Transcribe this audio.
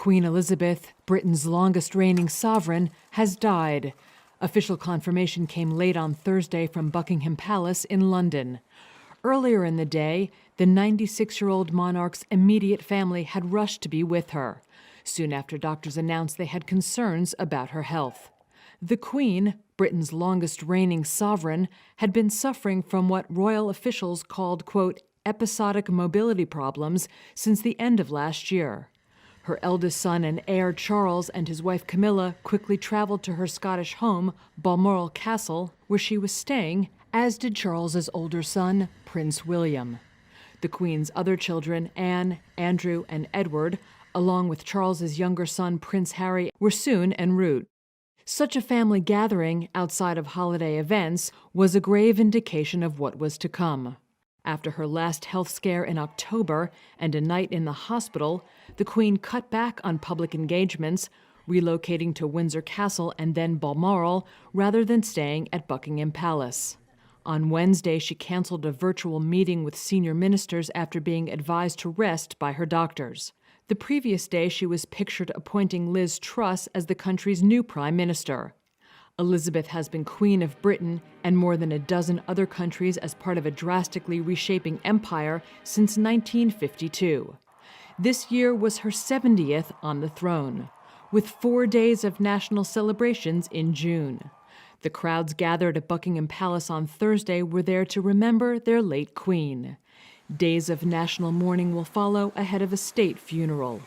Queen Elizabeth, Britain's longest reigning sovereign, has died. Official confirmation came late on Thursday from Buckingham Palace in London. Earlier in the day, the 96-year-old monarch's immediate family had rushed to be with her, soon after doctors announced they had concerns about her health. The Queen, Britain's longest reigning sovereign, had been suffering from what royal officials called, quote, episodic mobility problems since the end of last year. Her eldest son and heir Charles and his wife Camilla quickly traveled to her Scottish home, Balmoral Castle, where she was staying, as did Charles's older son, Prince William. The Queen's other children, Anne, Andrew, and Edward, along with Charles's younger son, Prince Harry, were soon en route. Such a family gathering, outside of holiday events, was a grave indication of what was to come. After her last health scare in October and a night in the hospital, the Queen cut back on public engagements, relocating to Windsor Castle and then Balmoral rather than staying at Buckingham Palace. On Wednesday, she canceled a virtual meeting with senior ministers after being advised to rest by her doctors. The previous day, she was pictured appointing Liz Truss as the country's new prime minister. Elizabeth has been Queen of Britain and more than a dozen other countries as part of a drastically reshaping empire since 1952. This year was her 70th on the throne, with 4 days of national celebrations in June. The crowds gathered at Buckingham Palace on Thursday were there to remember their late queen. Days of national mourning will follow ahead of a state funeral.